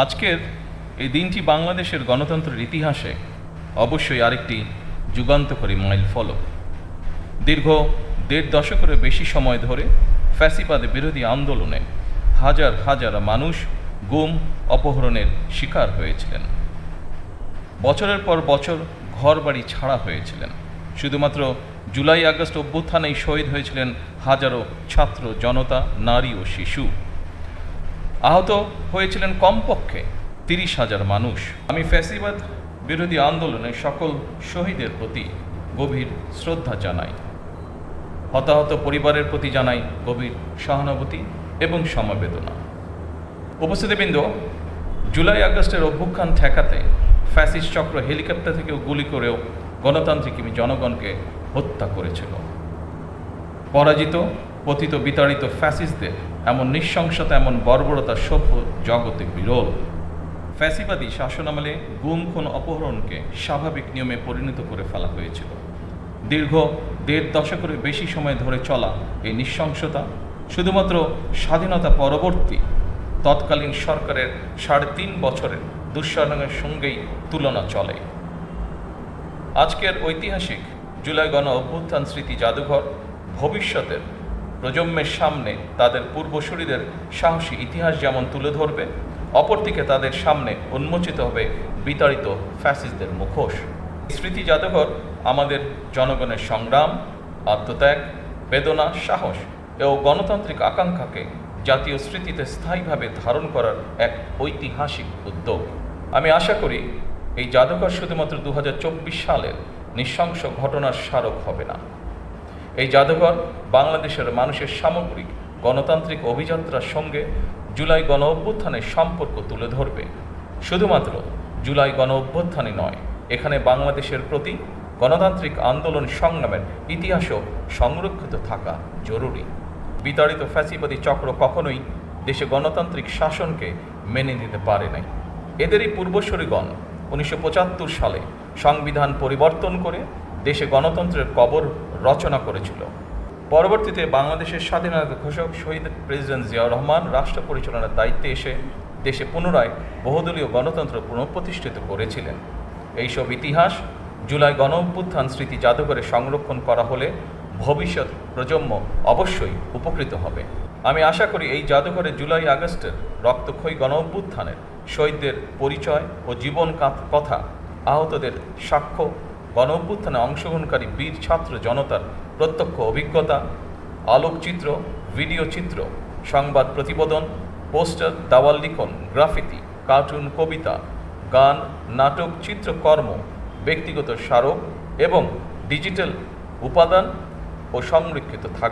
আজকের এই দিনটি বাংলাদেশের গণতন্ত্রের ইতিহাসে অবশ্যই আরেকটি যুগান্তকারী মাইলফলক। দীর্ঘ ১.৫ দশকেরও বেশি সময় ধরে ফ্যাসিবাদ বিরোধী আন্দোলনে হাজার হাজার মানুষ গুম অপহরণের শিকার হয়েছিলেন। বছরের পর বছর ঘরবাড়ি ছাড়া হয়েছিলেন। শুধুমাত্র জুলাই আগস্ট অভ্যুত্থানেই শহীদ হয়েছিলেন হাজারো ছাত্র জনতা, নারী ও শিশু। আহত হয়েছিলেন কমপক্ষে ৩০,০০০ মানুষ। আমি ফ্যাসিবাদ বিরোধী আন্দোলনে সকল শহীদের প্রতি গভীর শ্রদ্ধা জানাই। হতাহত পরিবারের প্রতি জানাই গভীর সহানুভূতি এবং সমবেদনা। উপস্থিতিবৃন্দ, জুলাই আগস্টের অভ্যুত্থান ঠেকাতে ফ্যাসিস্ট চক্র হেলিকপ্টার থেকেও গুলি করেও গণতান্ত্রিক জনগণকে হত্যা করেছিল। পরাজিত, পতিত, বিতাড়িত ফ্যাসিস্টদের এমন নৃশংসতা, এমন বর্বরতা সভ্য জগতে বিরল। ফ্যাসিবাদী শাসনামলে গুম, খুন, অপহরণকে স্বাভাবিক নিয়মে পরিণত করে ফেলা হয়েছিল। দীর্ঘ ১.৫ দশকের বেশি সময় ধরে চলা এই নৃশংসতা শুধুমাত্র স্বাধীনতা পরবর্তী তৎকালীন সরকারের ৩.৫ বছরের দুঃশাসনের সঙ্গেই তুলনা চলে। আজকের ঐতিহাসিক জুলাই গণ অভ্যুত্থান স্মৃতি জাদুঘর ভবিষ্যতের প্রজন্মের সামনে তাদের পূর্বসূরিদের সাহসী ইতিহাস যেমন তুলে ধরবে, অপরদিকে তাদের সামনে উন্মোচিত হবে বিতাড়িত ফ্যাসিস্টদের মুখোশ। স্মৃতি জাদুঘর আমাদের জনগণের সংগ্রাম, আত্মত্যাগ, বেদনা, সাহস ও গণতান্ত্রিক আকাঙ্ক্ষাকে জাতীয় স্মৃতিতে স্থায়ীভাবে ধারণ করার এক ঐতিহাসিক উদ্যোগ। আমি আশা করি এই জাদুঘর শুধুমাত্র ২০২৪ সালের নৃশংস ঘটনার স্মারক হবে না। এই জাদুঘর বাংলাদেশের মানুষের সামগ্রিক গণতান্ত্রিক অভিযাত্রার সঙ্গে জুলাই গণ অভ্যুত্থানের সম্পর্ক তুলে ধরবে। শুধুমাত্র জুলাই গণ অভ্যুত্থানই নয়, এখানে বাংলাদেশের প্রতি গণতান্ত্রিক আন্দোলন সংগ্রামের ইতিহাসও সংরক্ষিত থাকা জরুরি। বিতাড়িত ফ্যাসিবাদী চক্র কখনোই দেশে গণতান্ত্রিক শাসনকে মেনে নিতে পারে নাই। এদেরই পূর্বসূরিগণ ১৯৭৫ সালে সংবিধান পরিবর্তন করে দেশে গণতন্ত্রের কবর রচনা করেছিল। পরবর্তীতে বাংলাদেশের স্বাধীনতা ঘোষক শহীদ প্রেসিডেন্ট জিয়াউর রহমান রাষ্ট্র পরিচালনার দায়িত্বে এসে দেশে পুনরায় বহুদলীয় গণতন্ত্র পুনঃপ্রতিষ্ঠিত করেছিলেন। এইসব ইতিহাস জুলাই গণ অভ্যুত্থান স্মৃতি জাদুঘরে সংরক্ষণ করা হলে ভবিষ্যৎ প্রজন্ম অবশ্যই উপকৃত হবে। আমি আশা করি এই জাদুঘরে জুলাই আগস্টের রক্তক্ষয়ী গণ অভ্যুত্থানের শহীদদের পরিচয় ও জীবন কথা, আহতদের সাক্ষ্য, গণ অভ্যুত্থানে অংশগ্রহণকারী বীর ছাত্র জনতার প্রত্যক্ষ অভিজ্ঞতা, আলোকচিত্র, ভিডিও চিত্র, সংবাদ প্রতিবেদন, পোস্টার, দাওয়াল লিখন, গ্রাফিতি, কার্টুন, কবিতা, গান, নাটক, চিত্রকর্ম, ব্যক্তিগত স্মারক এবং ডিজিটাল উপাদান ও সংরক্ষিত থাকবে।